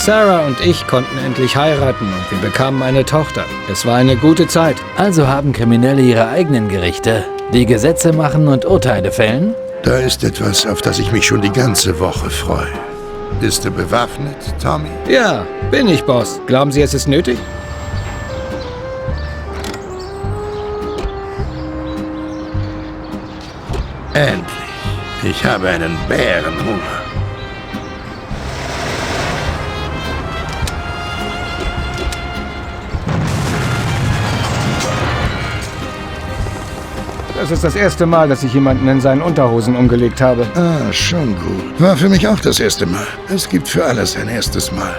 Sarah und ich konnten endlich heiraten und wir bekamen eine Tochter. Es war eine gute Zeit. Also haben Kriminelle ihre eigenen Gerichte, die Gesetze machen und Urteile fällen? Da ist etwas, auf das ich mich schon die ganze Woche freue. Bist du bewaffnet, Tommy? Ja, bin ich, Boss. Glauben Sie, es ist nötig? Endlich. Ich habe einen Bärenhunger. Das ist das erste Mal, dass ich jemanden in seinen Unterhosen umgelegt habe. Ah, schon gut. War für mich auch das erste Mal. Es gibt für alles ein erstes Mal.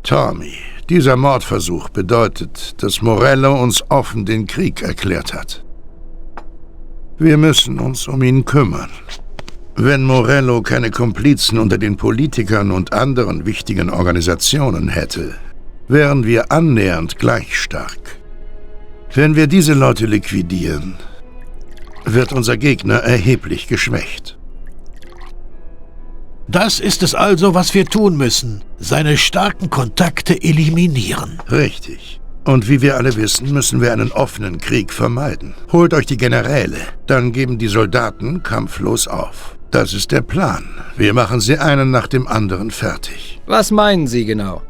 Tommy, dieser Mordversuch bedeutet, dass Morello uns offen den Krieg erklärt hat. Wir müssen uns um ihn kümmern. Wenn Morello keine Komplizen unter den Politikern und anderen wichtigen Organisationen hätte, wären wir annähernd gleich stark. Wenn wir diese Leute liquidieren, wird unser Gegner erheblich geschwächt. Das ist es also, was wir tun müssen. Seine starken Kontakte eliminieren. Richtig. Und wie wir alle wissen, müssen wir einen offenen Krieg vermeiden. Holt euch die Generäle, dann geben die Soldaten kampflos auf. Das ist der Plan. Wir machen sie einen nach dem anderen fertig. Was meinen Sie genau?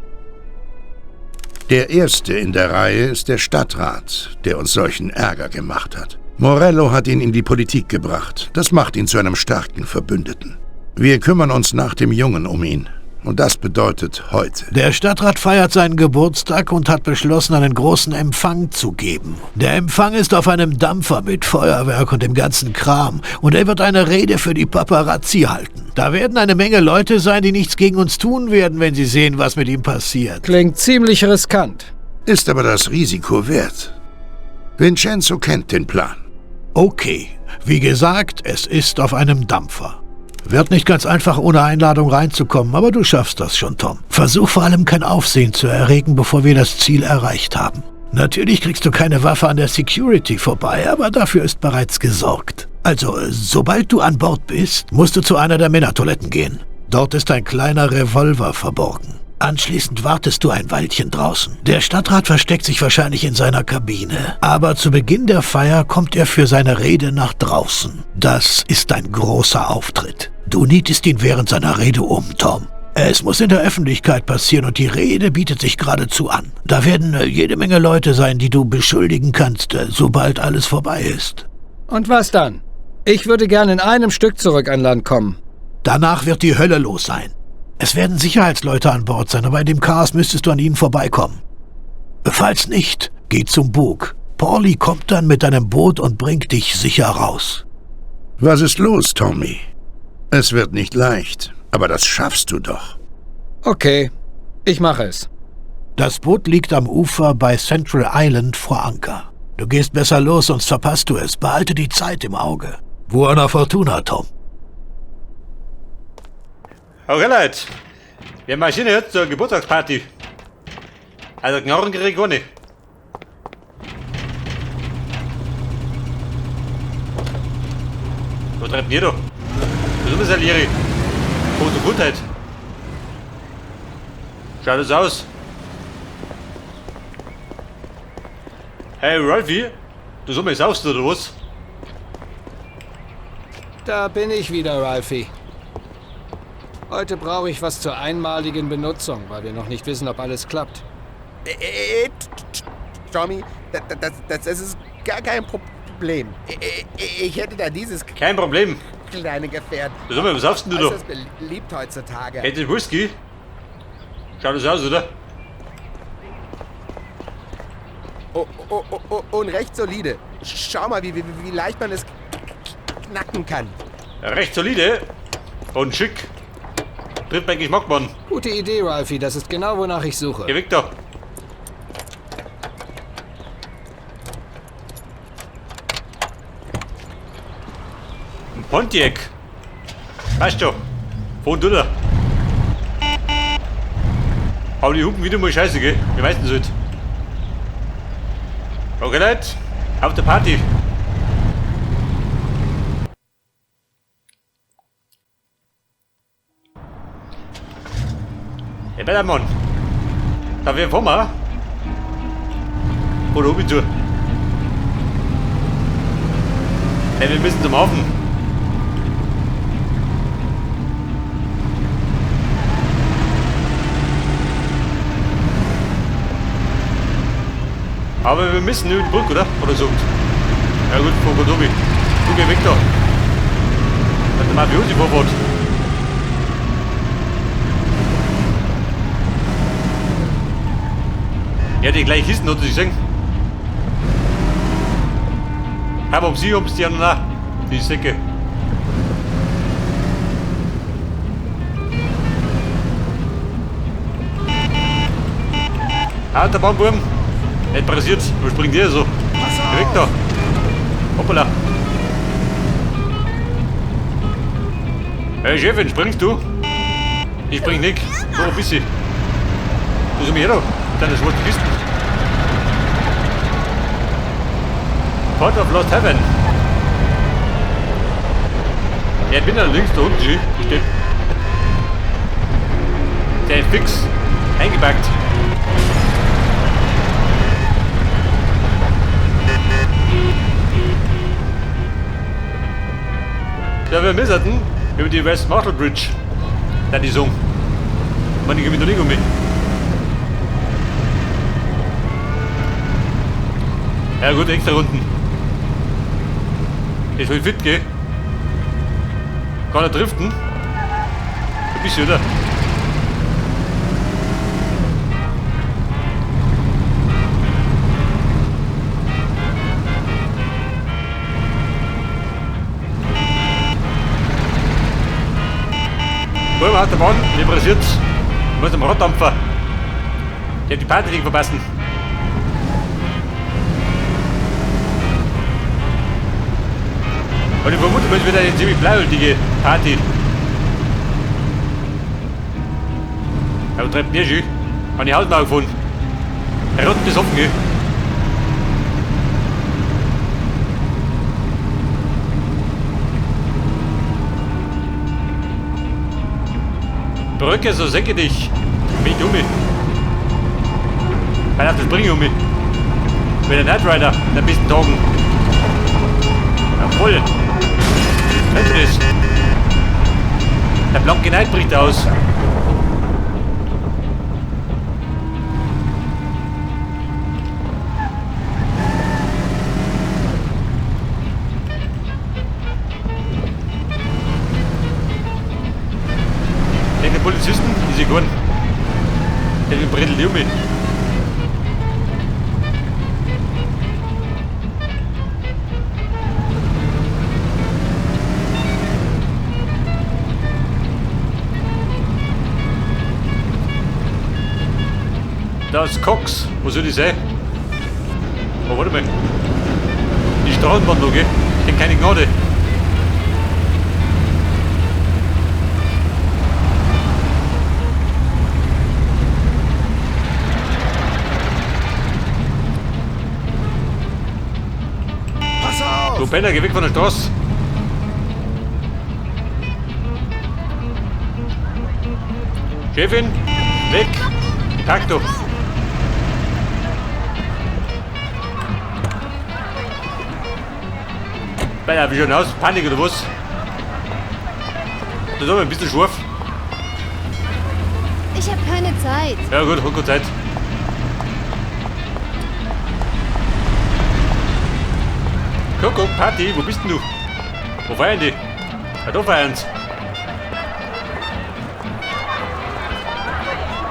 Der Erste in der Reihe ist der Stadtrat, der uns solchen Ärger gemacht hat. Morello hat ihn in die Politik gebracht. Das macht ihn zu einem starken Verbündeten. Wir kümmern uns nach dem Jungen um ihn. Und das bedeutet heute. Der Stadtrat feiert seinen Geburtstag und hat beschlossen, einen großen Empfang zu geben. Der Empfang ist auf einem Dampfer mit Feuerwerk und dem ganzen Kram. Und er wird eine Rede für die Paparazzi halten. Da werden eine Menge Leute sein, die nichts gegen uns tun werden, wenn sie sehen, was mit ihm passiert. Klingt ziemlich riskant. Ist aber das Risiko wert. Vincenzo kennt den Plan. Okay, wie gesagt, es ist auf einem Dampfer. Wird nicht ganz einfach, ohne Einladung reinzukommen, aber du schaffst das schon, Tom. Versuch vor allem kein Aufsehen zu erregen, bevor wir das Ziel erreicht haben. Natürlich kriegst du keine Waffe an der Security vorbei, aber dafür ist bereits gesorgt. Also, sobald du an Bord bist, musst du zu einer der Männertoiletten gehen. Dort ist ein kleiner Revolver verborgen. Anschließend wartest du ein Weilchen draußen. Der Stadtrat versteckt sich wahrscheinlich in seiner Kabine. Aber zu Beginn der Feier kommt er für seine Rede nach draußen. Das ist ein großer Auftritt. Du nietest ihn während seiner Rede um, Tom. Es muss in der Öffentlichkeit passieren und die Rede bietet sich geradezu an. Da werden jede Menge Leute sein, die du beschuldigen kannst, sobald alles vorbei ist. Und was dann? Ich würde gerne in einem Stück zurück an Land kommen. Danach wird die Hölle los sein. Es werden Sicherheitsleute an Bord sein, aber in dem Chaos müsstest du an ihnen vorbeikommen. Falls nicht, geh zum Bug. Paulie kommt dann mit deinem Boot und bringt dich sicher raus. Was ist los, Tommy? Es wird nicht leicht, aber das schaffst du doch. Okay, ich mache es. Das Boot liegt am Ufer bei Central Island vor Anker. Du gehst besser los, sonst verpasst du es. Behalte die Zeit im Auge. Buona Fortuna, Tom. Okay, Leute, wir marschieren jetzt zur Geburtstagsparty. Also Knorren krieg ich auch nicht. Wo treibt ihr doch? Du bist ein Liri. Gute Gutheit. Schaut es aus. Hey Ralphie, du so mal saust oder was? Da bin ich wieder, Ralphie. Heute brauche ich was zur einmaligen Benutzung, weil wir noch nicht wissen, ob alles klappt. Tommy, das ist gar kein Problem. Ich hätte da dieses Kein Problem. kleine Gefährt. Du so mal, was saufst denn du da? Das ist beliebt heutzutage. Hättest du Whisky? Schaut es aus, oder? Und recht solide. Schau mal, wie leicht man es knacken kann. Recht solide und schick. Trifft mein Geschmack, Mann. Gute Idee, Ralphie. Das ist genau, wonach ich suche. Geh weg da. Ein Pontiac. Weißt du, von du da. Aber die hupen wieder mal scheiße, gell? Wir weißen es halt. Okay, Leute, auf der Party. Ja, bitte, Mann. Da wir vor mir. Oder oben zu. Ja, wir müssen zum Hafen. Aber wir müssen über die Brücke, oder? Oder so. Ja gut, vor Godobi. Du geh weg da. Dann mal wie vorfahrt. Ja, die gleich Kisten hat sich gesehen. Aber um sie die ja noch die Säcke. Alter Baumwurm. Nicht passiert. Wo springt der so? Geh weg da. Hoppala. Hey Chefin, springst du? Ich spring nicht. So ein bisschen. Du siehst mich her da. Deine schwarzen Kisten. Port of Lost Heaven. Ja, ich bin da links da unten. Steht. Der ist fix. Eingepackt. Ja, wir müssen über die West Marshall Bridge. Da die Song. Man, ich geh mit noch nicht um mich. Ja gut, extra Runden. Ich will fit gehen. Kann er driften? Ein bisschen, oder? Oben hat der Mann, der pressiert. Muss am Raddampfer. Der hat die Party nicht verpassen. Und ich vermute, es wird eine ziemlich blauäugige Party. Aber treibt mir schön. An die Hausmauer gefunden. Der Rotten ist offen, gell? Brücke, so senke dich. Bin ich um mich. Weil auf das bringe ich um mich. Ich bin der Knight Rider, der besten Tagen. Jawohl. Hört ihr das? Der blanke Knight bricht aus. Die Polizisten, diese Gorn. Der bretelt die um mich. Da ist Cox. Wo soll ich sein? Oh, warte mal. Die Straßenbahn noch, gell? Ich kenn keine Gnade. Du Penner, geh weg von der Straße. Chefin, weg. Tag du. Penner, wie schon aus? Panik oder was? Das ist aber ein bisschen scharf. Ich habe keine Zeit. Ja gut, hab keine Zeit. Guck, Party, wo bist denn du? Wo feiern die? Ja, da feiern sie.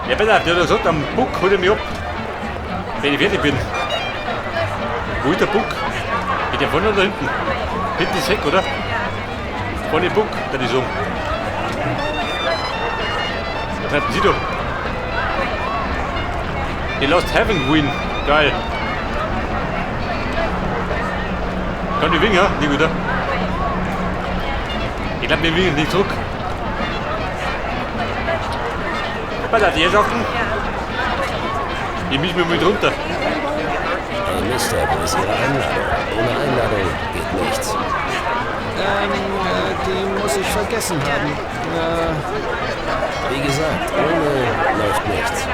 Ja, bitte, der hat gesagt, am Buck hol ich mich ab, wenn ich fertig bin. Wo ist der Buck? Geht der vorne oder hinten? Hinten ist Heck, oder? Vorne Buck, da ist um. Da treffen sie doch. Die Lost Heaven Queen. Geil. Kann die Winger? Nicht wieder. Ich glaube, wir winken nicht zurück. Was hat ihr Sachen? Ich misch mich mit runter. Hey Mister, wo ist Ihre Einladung? Ohne Einladung geht nichts. Die muss ich vergessen haben. Wie gesagt, ohne läuft nichts.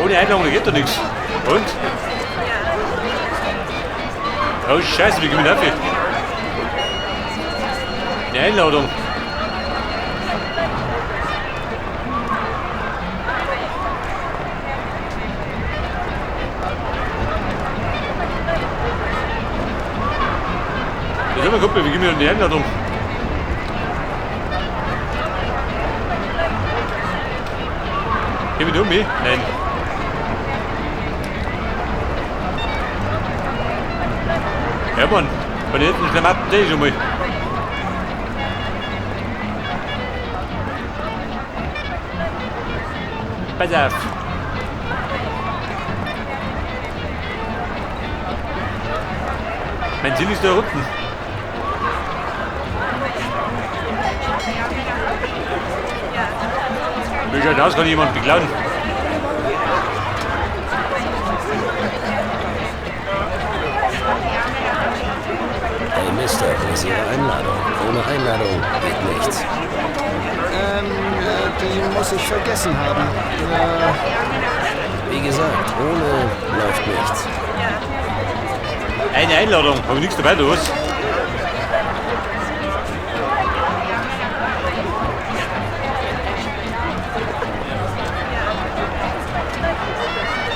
Ohne Einladung geht doch nichts. Und? Oh Scheiße, wie gehen wir dafür? Eine Einladung. Das ist immer Kumpel, wie gehen wir denn die Einladung? Gehen wir um mich? Nein. Ja, Mann. Wenn ich jetzt nicht mehr sehe ich schon mal. Pass auf. Mein Ziel ist da unten. Wie schaut aus, kann jemand beklauen? Hey Mister, wo ist Ihre Einladung? Ohne Einladung geht nichts. Die muss ich vergessen haben. Wie gesagt, ohne läuft nichts. Eine Einladung, habe ich nichts dabei, du was?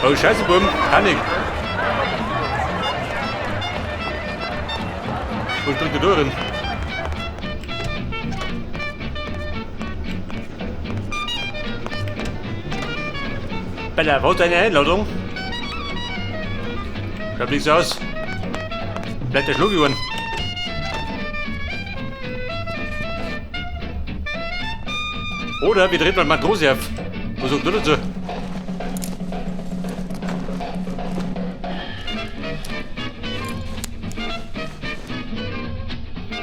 Oh Scheiße, Buben, Panik. Wo springt der durch? Bei der Haut eine Einladung? Schaut nichts aus. Bleibt der Schluck geworden. Oder wir drehen mal Matrose auf. Was sagt du dazu?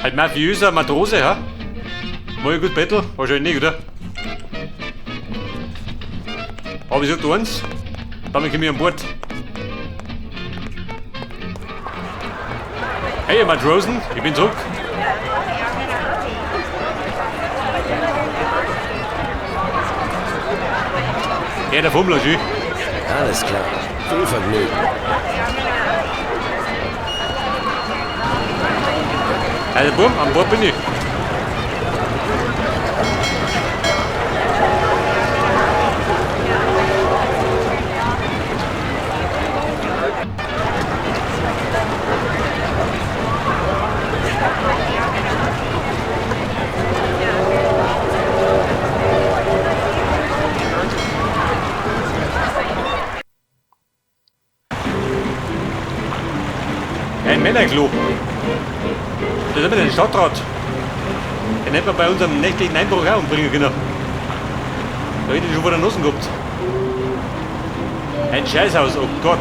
Halt mafiöser Matrose, ha? Mal gut Bettel? Wahrscheinlich nicht, oder? Aber ich sag dir eins, damit komme ich an Bord. Hey Matrosen, ich bin zurück. Ja, der Fummler, schön. Alles klar. Viel Vergnügen. Also Bumm, an Bord bin ich. Ein Männerklo. Das ist immer den Stadtrat. Den hätten wir bei unserem nächtlichen Einbruch auch umbringen können. Da hätte ich schon vor der Nussen gehabt. Ein Scheißhaus, oh Gott.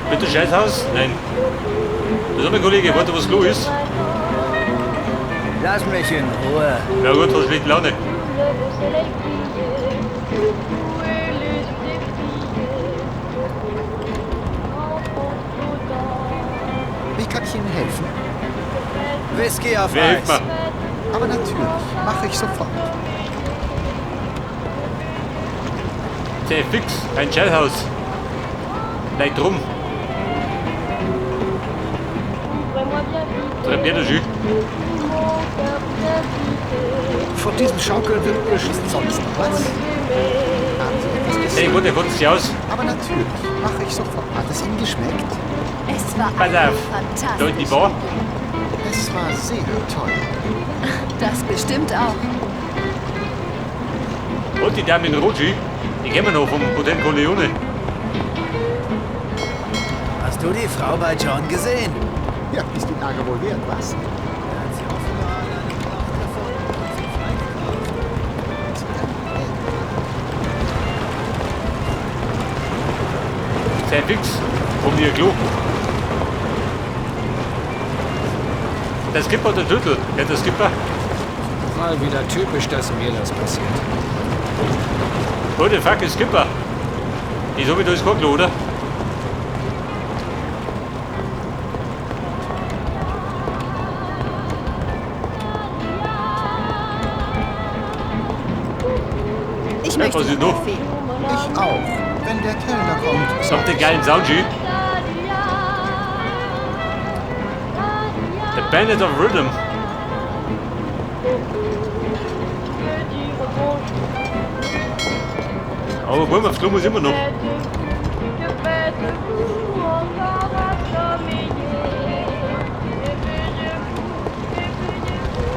Bitte Scheißhaus? Nein. Das ist mein Kollege, warte, was Klo ist. Lass mich in Ruhe. Na gut, hast schlechte Laune. Wie kann ich Ihnen helfen? Whisky auf Wer hilft mir? Aber natürlich, mache ich sofort. Sehr fix, ein Scheißhaus. Leid drum. Treib dir das schön. Von diesem Schaukelwimpel schießt sonst noch was. Hey, gut, der kotzt sich aus. Aber natürlich, mache ich sofort. Hat es Ihnen geschmeckt? Es war Pass einfach auf. fantastisch. Da in die Bar. Es war sehr toll. Das bestimmt auch. Und die Dame in Rot, die kennen wir noch vom Hotel Corleone. Hast du die Frau bei John gesehen? Ja, ist die Lage wohl wert, was? Sehr fix, um ihr Klo. Der Skipper der Tüttel. Kennt der Skipper? Mal wieder typisch, dass mir das passiert. What the fuck ist Skipper? Ich so wie du ist kein Klo, oder? Ich Ja, möchte was ist noch? Kaffee. Ich auch. Wenn der Kellner kommt. Habt den geilen Soundji? The Bandit of Rhythm. Aber wollen wir aufs Klo muss immer noch.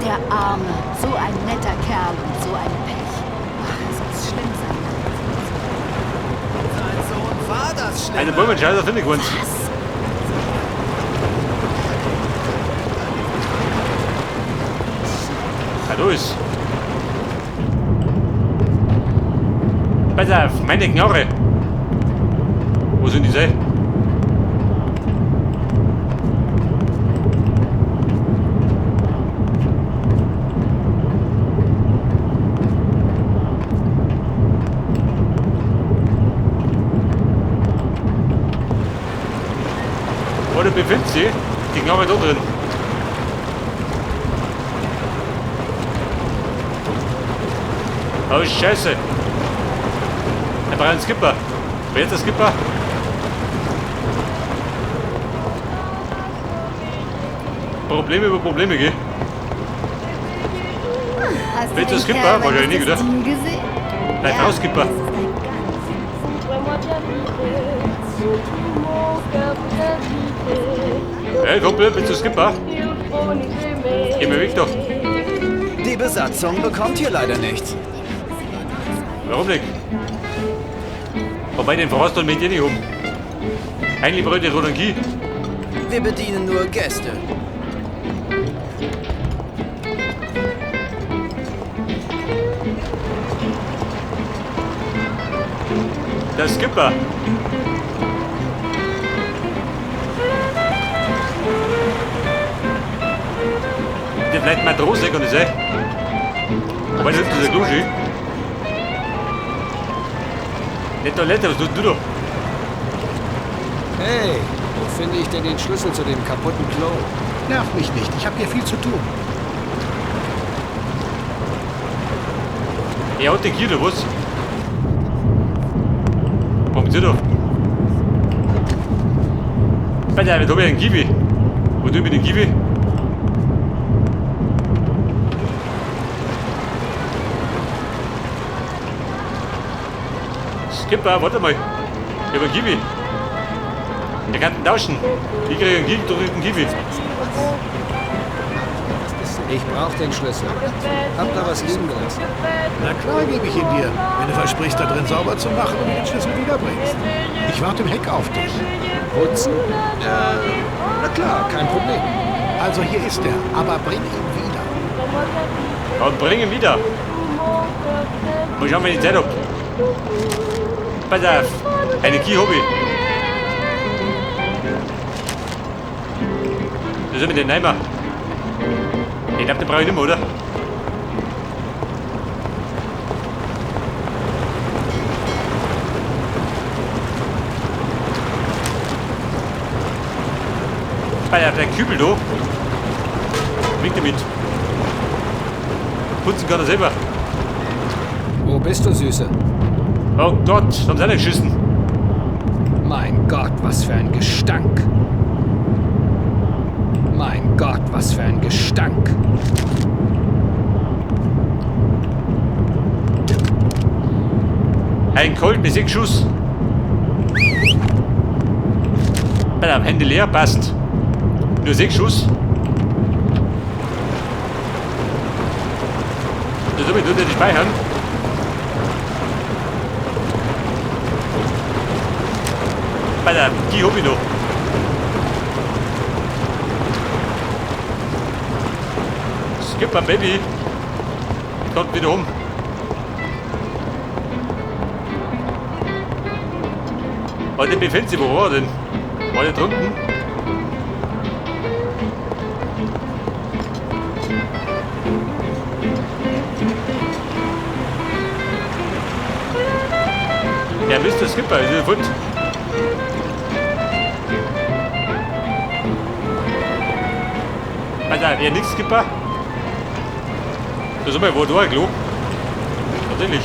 Der Arme. So ein netter Kerl und so ein Pech. Ach, es muss schlimm sein. Eine Bäumenscheißer finde ich uns. Hallo ist. Pass auf, meine Knarre. Wo sind diese? Oder befindet sie? Die Knarre da drin. Oh Scheiße. Er braucht einen Skipper. Wer ist der Skipper? Probleme über Probleme, gell? Hast Willst du den Skipper? Kerl Wahrscheinlich nicht, oder? das Team gesehen? Nein, Frau Skipper. das ist ein ganz Hey Kumpel, bist du Skipper? Geh mir weg doch. Die Besatzung bekommt hier leider nichts. Warum nicht? Wobei den Frost und mit dir nicht um. Eigentlich bräuchte ich Rodangie. Wir bedienen nur Gäste. Der Skipper. Der vielleicht Matrose kann ich sein. Wobei das ist der Kluschi. Nicht Toilette, was tust du da? Hey, wo finde ich denn den Schlüssel zu dem kaputten Klo? Nerv mich nicht, ich habe hier viel zu tun. Er hat den hier, oder was? Kommt ihr da? Warte, da habe ich einen Kiwi. Wo tue ich mit dem Kiwi? Skipper, warte mal. Ich habe einen Kiwi. Der kann den tauschen. Ich kriege einen Kiwi, du kriegst einen Kiwi. Ich brauche den Schlüssel. Hab da was liegen gelassen. Na klar gebe ich ihn dir, wenn du versprichst, da drin sauber zu machen und den Schlüssel wiederbringst. Ich warte im Heck auf dich. Putzen? Na klar, kein Problem. Also hier ist er, aber bring ihn wieder. Und bring ihn wieder. Mal schauen, wenn ich Zeit hab. Pass auf, eine Key hab ich. Das ist mit den Neimer. Ich glaube, den brauche ich nicht mehr, oder? Pass auf, der Kübel da. Bringt er mit. Putzen kann er selber. Wo bist du, Süße? Oh Gott, haben sie alle geschissen. Mein Gott, was für ein Gestank. Mein Gott, was für ein Gestank. Ein Colt mit 6 Schuss. Bei der Hände leer, passt. Nur 6 Schuss. Das soll ich nur nicht speichern. Bei der die hab ich noch. Skipper, Baby. Kommt wieder um. Und der befindet sich, wo war er denn? War der drunten? Ja, Mr. Skipper, ist der Fund. Alter, ja nix, Skipper. Das ist mal wo da, Klo. Natürlich.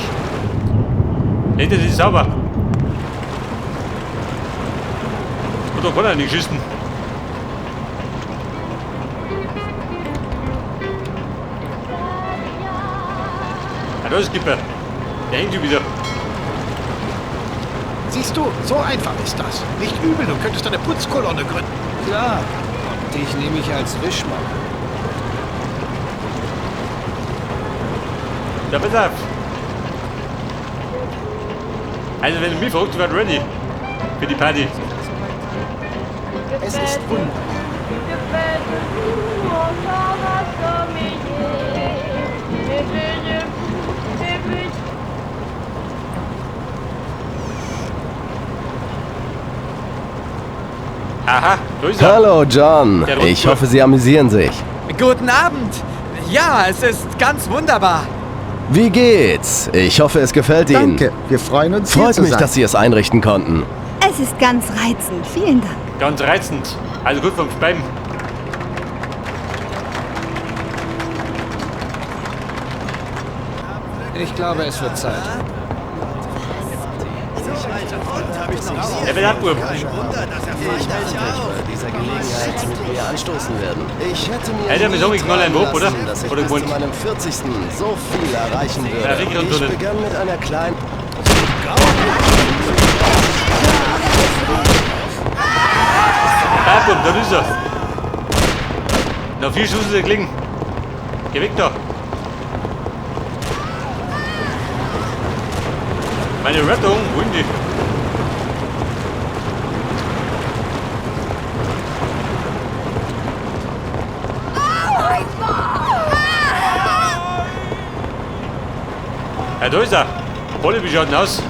Hinter sich sauber. Oder kann er nicht schießen? Ah, da ist Skipper. Der hängt schon wieder. Siehst du, so einfach ist das. Nicht übel, du könntest eine Putzkolonne gründen. Klar. Und dich nehme ich als Wischmopp. Ja, pass auf. Also, wenn du mich fragst, wird ready. Für die Party. Es ist wunderbar. Aha, da ist er. Hallo John, Der Rundfunk. ich hoffe, Sie amüsieren sich. Guten Abend. Ja, es ist ganz wunderbar. Wie geht's? Ich hoffe, es gefällt Ihnen. Danke, wir freuen uns hier Freut zu mich, sein. dass Sie es einrichten konnten. Es ist ganz reizend. Vielen Dank. Ganz reizend. Also gut vom Speiben. Ich glaube, es wird Zeit. Er wird abgehoben. Ich bei dieser Gelegenheit mit mir anstoßen werden. Ich hätte mir Hätte er mir so nie geknallt, träumen Bob, oder? lassen, dass ich Oder bis zu gewohnt? meinem 40. so viel erreichen Ja, würde. wirklich und Ich so nicht. begann mit einer kleinen... Abgehoben, da ist er. Noch 4 Schuss klingen. Geh weg da. Meine Rettung, wohin die? Ja, da ist er. Polly, wie schaut denn aus?